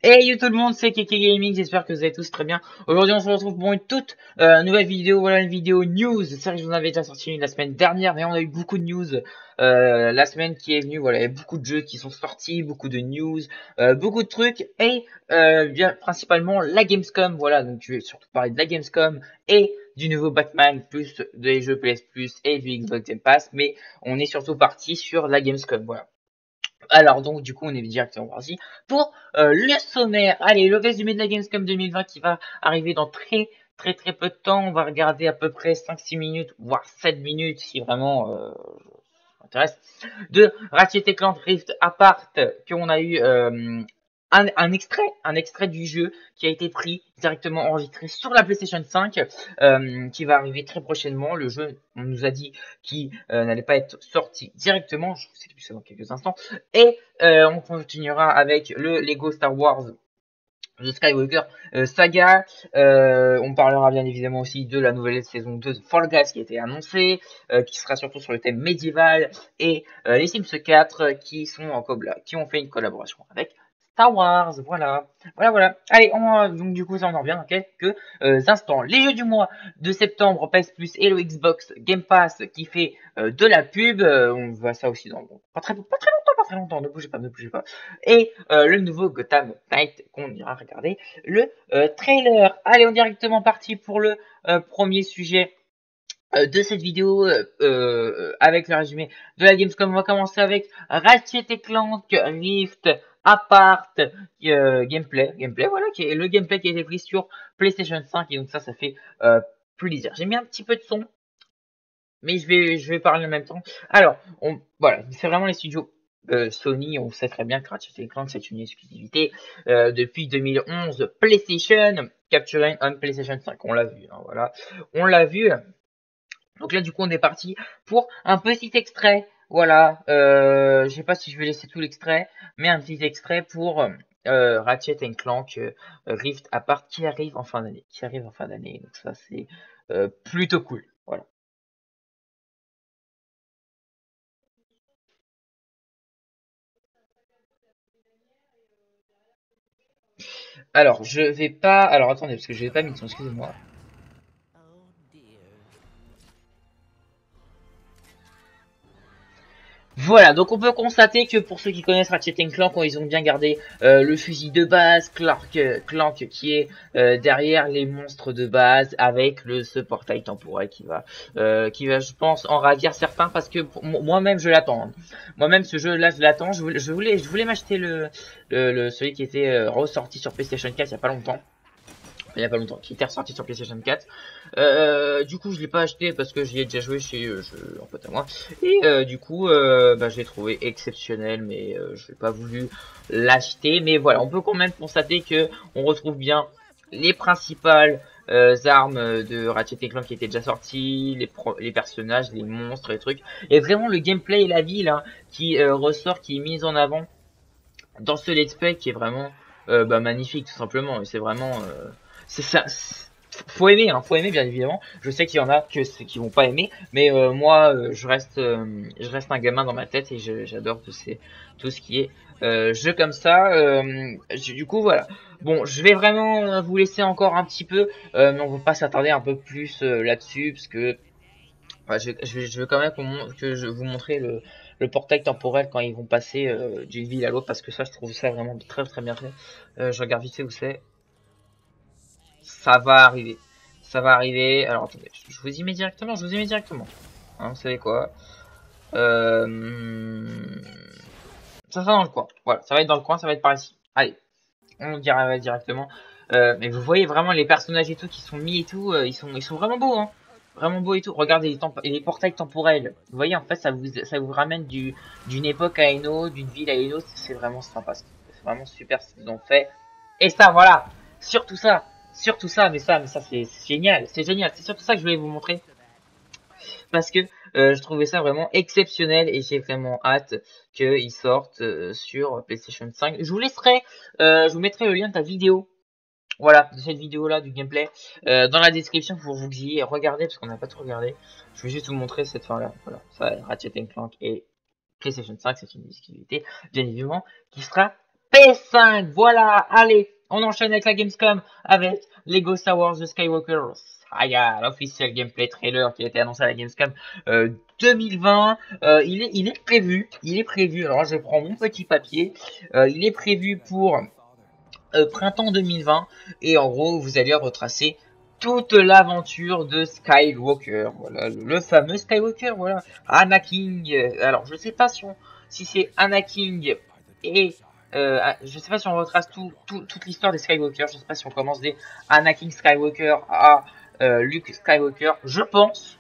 Hey yo tout le monde, c'est Keke Gaming, j'espère que vous allez tous très bien. Aujourd'hui on se retrouve pour une toute nouvelle vidéo, voilà une vidéo news. C'est vrai que je vous en avais déjà sorti une la semaine dernière, mais on a eu beaucoup de news la semaine qui est venue. Voilà, il y a beaucoup de jeux qui sont sortis, beaucoup de news, beaucoup de trucs, et bien principalement la Gamescom. Voilà, donc je vais surtout parler de la Gamescom et du nouveau Batman, plus des jeux PS Plus et du Xbox Game Pass, mais on est surtout parti sur la Gamescom, voilà. Alors donc du coup on est directement parti pour le sommaire. Allez, le résumé de la Gamescom 2020 qui va arriver dans très peu de temps. On va regarder à peu près 5-6 minutes, voire 7 minutes si vraiment ça m'intéresse. De Ratchet et Clank Rift Apart qu'on a eu un extrait du jeu qui a été pris directement enregistré sur la PlayStation 5 qui va arriver très prochainement. Le jeu, on nous a dit qu'il n'allait pas être sorti directement, je vous explique ça dans quelques instants. Et on continuera avec le Lego Star Wars The Skywalker Saga. On parlera bien évidemment aussi de la nouvelle saison 2 de Fall Guys qui a été annoncée, qui sera surtout sur le thème médiéval, et les Sims 4 qui ont fait une collaboration avec Star Wars. Voilà. Allez, donc du coup ça on en revient dans quelques instants. Les jeux du mois de septembre, PS Plus et le Xbox Game Pass qui fait de la pub. On voit ça aussi dans pas très longtemps, ne bougez pas. Et le nouveau Gotham Knight qu'on ira regarder le trailer. Allez, on est directement parti pour le premier sujet de cette vidéo avec le résumé de la Gamescom. On va commencer avec Ratchet et Clank Rift Apart gameplay, voilà, qui est le gameplay qui a été pris sur PlayStation 5, et donc ça fait plaisir. J'ai mis un petit peu de son, mais je vais parler en même temps. Alors, voilà, c'est vraiment les studios Sony. On sait très bien que Ratchet Clank c'est une exclusivité depuis 2011 PlayStation, capturing on PlayStation 5. On l'a vu, hein, voilà, on l'a vu. Donc là, du coup, on est parti pour un petit extrait. Voilà, je sais pas si je vais laisser tout l'extrait, mais un petit extrait pour Ratchet Clank Rift Apart qui arrive en fin d'année. Donc ça, c'est plutôt cool. Voilà. Alors, je vais pas. Alors, attendez, parce que je vais pas mis de son, excusez-moi. Voilà, donc on peut constater que pour ceux qui connaissent Ratchet Clank, ils ont bien gardé le fusil de base, Clank qui est derrière les monstres de base, avec ce portail temporel qui va, je pense, en ravir certains, parce que moi-même je l'attends. Hein. Moi-même ce jeu-là, je l'attends. Je voulais m'acheter celui qui était ressorti sur PlayStation 4 il y a pas longtemps. Il y a pas longtemps, qui était ressorti sur PlayStation 4. Du coup, je l'ai pas acheté parce que j'y ai déjà joué chez un pote à moi. Et du coup, je l'ai trouvé exceptionnel, mais je n'ai pas voulu l'acheter. Mais voilà, on peut quand même constater que on retrouve bien les principales armes de Ratchet Clank qui étaient déjà sorties, les personnages, les monstres, les trucs. Et vraiment le gameplay et la ville hein, qui ressort, qui est mise en avant dans ce let's play qui est vraiment magnifique tout simplement. Et c'est vraiment c'est ça. Faut aimer bien évidemment. Je sais qu'il y en a qui vont pas aimer, mais moi je reste un gamin dans ma tête et j'adore tout ce qui est jeu comme ça. Du coup voilà. Bon, je vais vraiment vous laisser encore un petit peu, mais on va pas s'attarder un peu plus là-dessus parce que je vais quand même que je vous montrer le portail temporel quand ils vont passer d'une ville à l'autre, parce que ça je trouve ça vraiment très bien fait. Je regarde vite fait où c'est. Ça va arriver. Ça va arriver. Alors attendez, je vous y mets directement. Hein, vous savez quoi Ça sera dans le coin. Voilà, ça va être dans le coin, ça va être par ici. Allez, on dira directement. Mais vous voyez vraiment les personnages et tout qui sont mis et tout, ils sont vraiment beaux, hein. Vraiment beaux et tout. Regardez les portails temporels. Vous voyez, en fait, ça vous ramène d'une époque à une autre, d'une ville à une autre. C'est vraiment sympa. C'est vraiment super ce qu'ils ont fait. Et ça, voilà. Surtout ça. Surtout ça, mais ça, c'est génial. C'est génial. C'est surtout ça que je voulais vous montrer. Parce que je trouvais ça vraiment exceptionnel et j'ai vraiment hâte qu'ils sortent sur PlayStation 5. Je vous mettrai le lien de ta vidéo, voilà, de cette vidéo-là, du gameplay, dans la description pour vous y regarder, parce qu'on n'a pas tout regardé. Je vais juste vous montrer cette fin-là. Voilà, ça, Ratchet Clank et PlayStation 5, c'est une exclusivité, bien évidemment, qui sera PS5, voilà, allez, on enchaîne avec la Gamescom avec Lego Star Wars The Skywalker Saga, l'officiel gameplay trailer qui a été annoncé à la Gamescom 2020. Il est prévu, alors je prends mon petit papier, il est prévu pour printemps 2020 et en gros vous allez retracer toute l'aventure de Skywalker, voilà, le fameux Skywalker, voilà, Anakin, alors je sais pas si c'est Anakin et je sais pas si on retrace toute l'histoire des Skywalker, je sais pas si on commence des Anakin Skywalker à Luke Skywalker, je pense,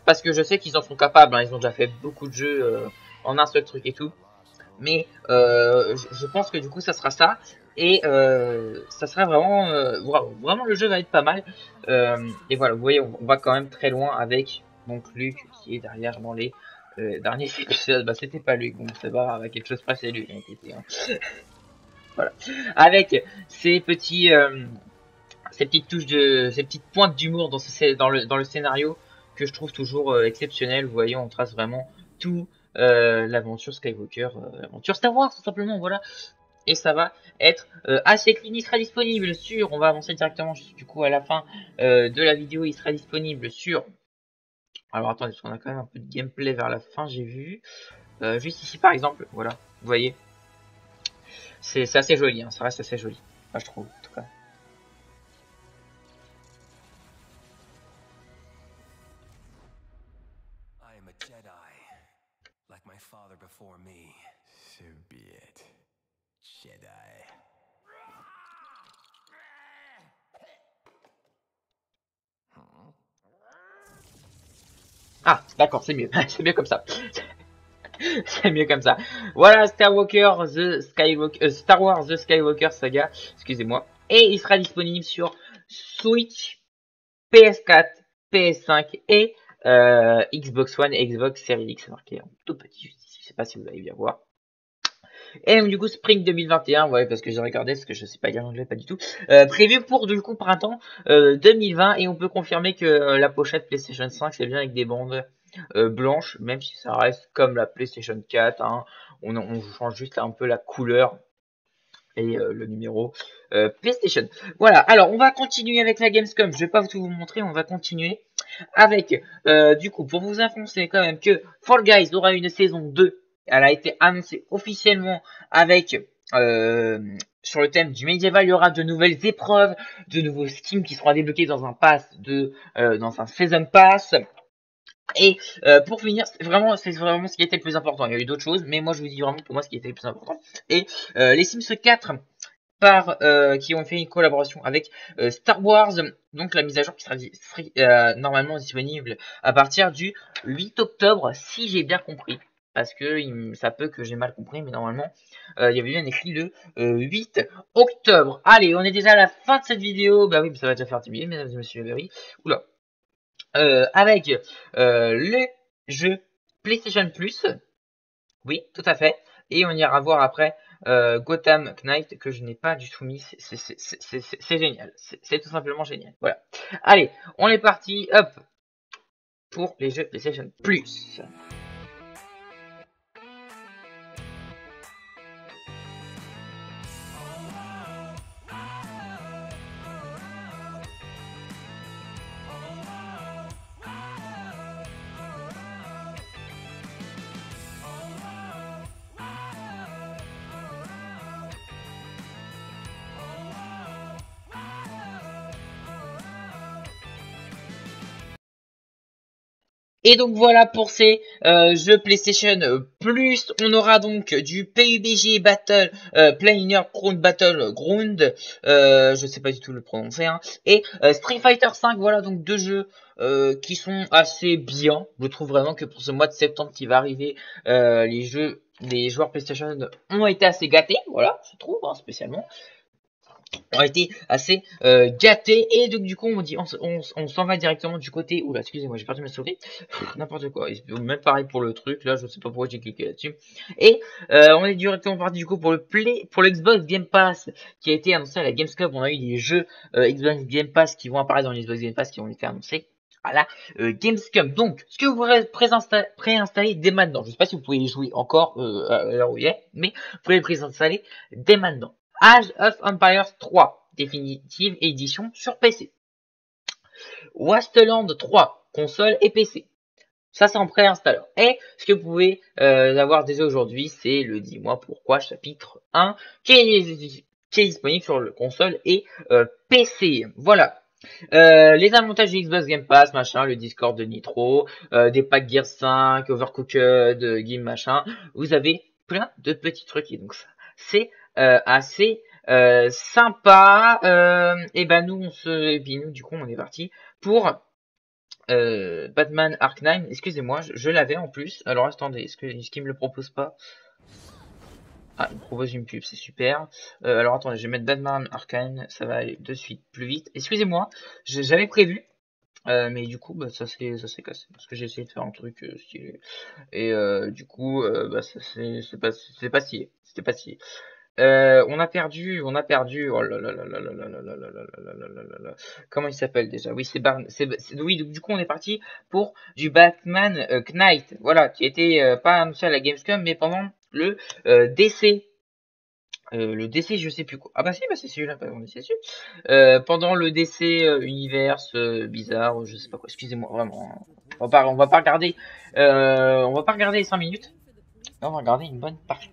parce que je sais qu'ils en sont capables, hein, ils ont déjà fait beaucoup de jeux en un seul truc et tout, mais je pense que du coup ça sera ça, et ça sera vraiment, vraiment le jeu va être pas mal, et voilà, vous voyez, on va quand même très loin avec donc Luke qui est derrière dans les derniers épisodes. Bah c'était pas Luke, bon c'est pas grave, à quelque chose près c'est Luke, hein. Voilà, avec ces petits ces petites touches ces petites pointes d'humour dans le scénario que je trouve toujours exceptionnel. Vous voyez, on trace vraiment tout l'aventure Skywalker, l'aventure Star Wars tout simplement, voilà. Et ça va être assez clean, il sera disponible sur, on va avancer directement du coup à la fin de la vidéo, il sera disponible sur, alors attendez, parce qu'on a quand même un peu de gameplay vers la fin, j'ai vu, juste ici par exemple, voilà, vous voyez, c'est assez joli, hein, ça reste assez joli, enfin, je trouve en tout cas. Like my father before me. So be it, Jedi. Ah, d'accord, c'est mieux, c'est mieux comme ça. C'est mieux comme ça. Voilà, Star Wars The Skywalker Saga, excusez-moi. Et il sera disponible sur Switch, PS4, PS5 et Xbox One et Xbox Series X. C'est marqué en tout petit juste ici, je sais pas si vous allez bien voir. Et du coup, Spring 2021, ouais, parce que j'ai regardé, parce que je sais pas lire l'anglais, pas du tout. Prévu pour, du coup, printemps 2020, et on peut confirmer que la pochette PlayStation 5, c'est bien avec des bandes blanches, même si ça reste comme la PlayStation 4, hein. On change juste un peu la couleur et le numéro PlayStation. Voilà, alors on va continuer avec la Gamescom, je vais pas tout vous montrer, on va continuer avec, du coup, pour vous annoncer quand même que Fall Guys aura une saison 2. Elle a été annoncée officiellement avec, sur le thème du médiéval, il y aura de nouvelles épreuves, de nouveaux skins qui seront débloqués dans un pass dans un Season Pass. Et pour finir, c'est vraiment ce qui était le plus important. Il y a eu d'autres choses, mais moi je vous dis vraiment pour moi ce qui était le plus important. Et les Sims 4 qui ont fait une collaboration avec Star Wars, donc la mise à jour qui sera normalement disponible à partir du 8 octobre, si j'ai bien compris. Parce que ça peut que j'ai mal compris, mais normalement, il y avait bien écrit le 8 octobre. Allez, on est déjà à la fin de cette vidéo. Bah oui, ça va déjà faire 10 minutes, mesdames et messieurs. Bah oui. Oula. Avec le jeu PlayStation Plus. Oui, tout à fait. Et on ira voir après Gotham Knight que je n'ai pas du tout mis. C'est génial. C'est tout simplement génial. Voilà. Allez, on est parti. Hop. Pour les jeux PlayStation Plus. Et donc voilà pour ces jeux PlayStation Plus. On aura donc du PUBG Battle, Player Ground Battle Ground, je sais pas du tout le prononcer, hein, et Street Fighter 5. Voilà donc deux jeux qui sont assez bien. Je trouve vraiment que pour ce mois de septembre qui va arriver, les joueurs PlayStation ont été assez gâtés. Voilà, je trouve, hein, spécialement. Ont été assez gâtés, et donc du coup on s'en va directement du côté, oula excusez-moi j'ai perdu ma souris, n'importe quoi, même pareil pour le truc là, je sais pas pourquoi j'ai cliqué là-dessus, et on est directement parti du coup pour le Xbox Game Pass qui a été annoncé à la Gamescom. On a eu des jeux Xbox Game Pass qui vont apparaître dans les Xbox Game Pass qui ont été annoncés. à la Gamescom. Donc, ce que vous pourrez préinstaller dès maintenant. Je sais pas si vous pouvez y jouer encore à l'heure où il est, mais vous pouvez le préinstaller dès maintenant. Age of Empires 3, définitive édition sur PC. Wasteland 3, console et PC. Ça, c'est en préinstalleur. Et ce que vous pouvez avoir dès aujourd'hui, c'est le Dis-moi pourquoi chapitre 1 qui est disponible sur le console et PC. Voilà. Les avantages du Xbox Game Pass, machin, le Discord de Nitro, des packs Gears 5, Overcooked, Game machin. Vous avez plein de petits trucs et donc ça, c'est assez sympa. Et ben nous, nous, du coup, on est parti pour Batman Arkham. Excusez-moi, je l'avais en plus. Alors attendez, est-ce qu'il me le propose pas? Ah, il me propose une pub, c'est super. Alors attendez, je vais mettre Batman Arkham, ça va aller de suite plus vite. Excusez-moi, j'avais prévu, mais du coup, bah, ça s'est cassé parce que j'ai essayé de faire un truc stylé et du coup, bah, c'est pas stylé, c'était pas stylé. On a perdu. Oh là là là là là là là là là là là là là là. Comment il s'appelle déjà? Oui, oui, du coup, on est parti pour du Batman Knight. Voilà, qui était pas annoncé à la Gamescom, mais pendant le DC. Le DC, je sais plus quoi. Ah bah si, bah c'est celui-là, on est dessus. Pendant le DC Universe bizarre, je sais pas quoi. Excusez-moi, vraiment. Hein. On va pas regarder. On va pas regarder les 5 minutes. On va regarder une bonne partie.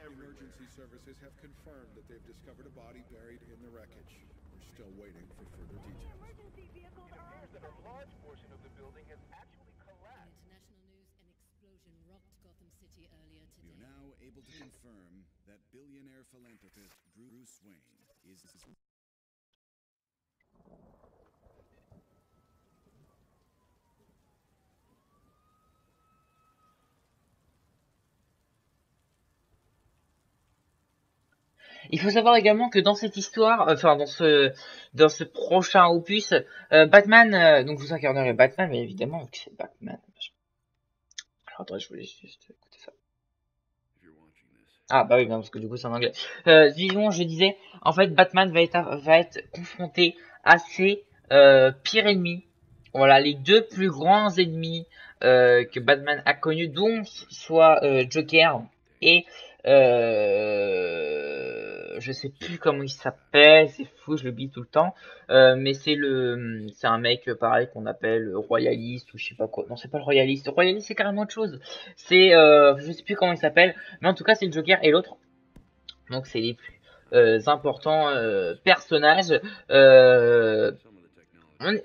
Emergency services have confirmed that they've discovered a body buried in the wreckage. We're still waiting for further details. Emergency vehicles are on that a large portion of the building has actually collapsed. International news, an explosion rocked Gotham City earlier today. We are now able to confirm that billionaire philanthropist Bruce Wayne is... Il faut savoir également que dans cette histoire, enfin dans ce prochain opus, Batman, donc vous incarnerez Batman, mais évidemment vu que c'est Batman. Alors attendez, je voulais juste écouter ça. Ah bah oui, parce que du coup c'est en anglais. Disons, je disais, en fait Batman va être confronté à ses pires ennemis. Voilà, les deux plus grands ennemis que Batman a connus, dont soit Joker et je sais plus comment il s'appelle, c'est fou, je l'oublie tout le temps. Mais c'est un mec pareil qu'on appelle royaliste ou je sais pas quoi. Non, c'est pas le royaliste. Le royaliste c'est carrément autre chose. C'est je sais plus comment il s'appelle, mais en tout cas c'est le Joker et l'autre. Donc c'est les plus importants personnages.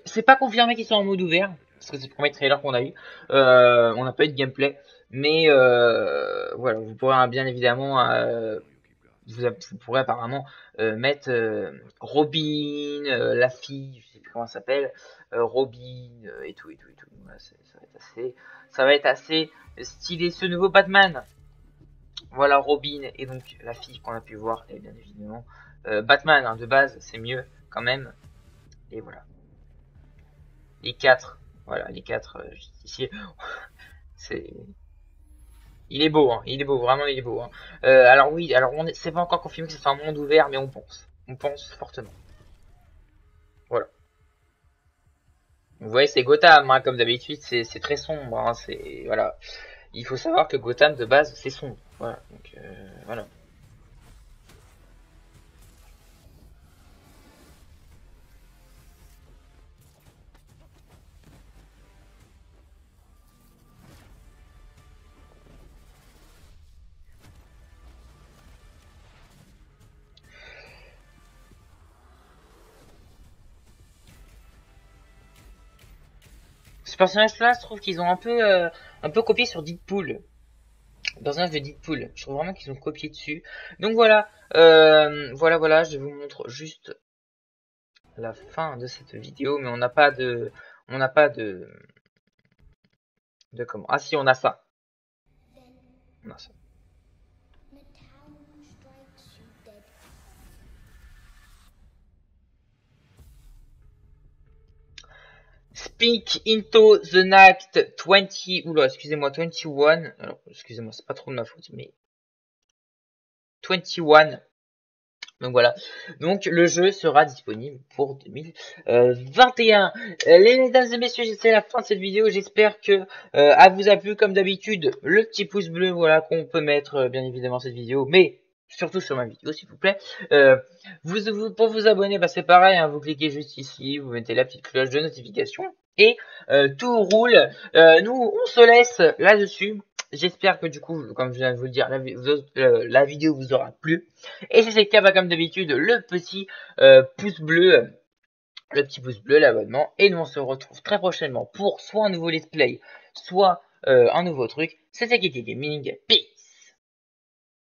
C'est pas confirmé qu'ils sont en mode ouvert parce que c'est le premier trailer qu'on a eu. On n'a pas eu de gameplay. Mais voilà, vous pourrez bien évidemment, vous pourrez apparemment mettre Robin, la fille, je sais plus comment elle s'appelle, Robin et tout. Voilà, ça va être assez stylé ce nouveau Batman. Voilà Robin et donc la fille qu'on a pu voir et bien évidemment Batman hein, de base c'est mieux quand même. Et voilà. Les quatre, voilà les quatre justiciers. C'est il est beau, hein. Il est beau, vraiment il est beau. Hein. Alors oui, alors c'est pas encore confirmé que c'est un monde ouvert, mais on pense fortement. Voilà. Vous voyez, c'est Gotham, hein, comme d'habitude, c'est très sombre. Hein, c'est voilà. Il faut savoir que Gotham de base c'est sombre. Voilà, donc voilà. Ces personnages-là, je trouve qu'ils ont un peu copié sur Deadpool. Le personnage de Deadpool. Je trouve vraiment qu'ils ont copié dessus. Donc voilà, voilà, je vous montre juste la fin de cette vidéo, mais on n'a pas de comment. Ah si, on a ça. On a ça. Speak into the night 20. Oula, excusez-moi, 21. Alors, excusez-moi, c'est pas trop de ma faute, mais 21. Donc voilà, donc le jeu sera disponible pour 2021. Les mesdames et messieurs, c'est la fin de cette vidéo. J'espère que elle vous a plu. Comme d'habitude, le petit pouce bleu, voilà, qu'on peut mettre bien évidemment cette vidéo, mais surtout sur ma vidéo s'il vous plaît. Pour vous abonner, bah, c'est pareil, hein, vous cliquez juste ici, vous mettez la petite cloche de notification et tout roule. Nous on se laisse là-dessus. J'espère que du coup, comme je viens de vous le dire, la vidéo vous aura plu. Et si c'est le cas, bah, comme d'habitude, le petit pouce bleu, l'abonnement. Et nous on se retrouve très prochainement pour soit un nouveau let's play, soit un nouveau truc. C'était Kiki Gaming. Peace.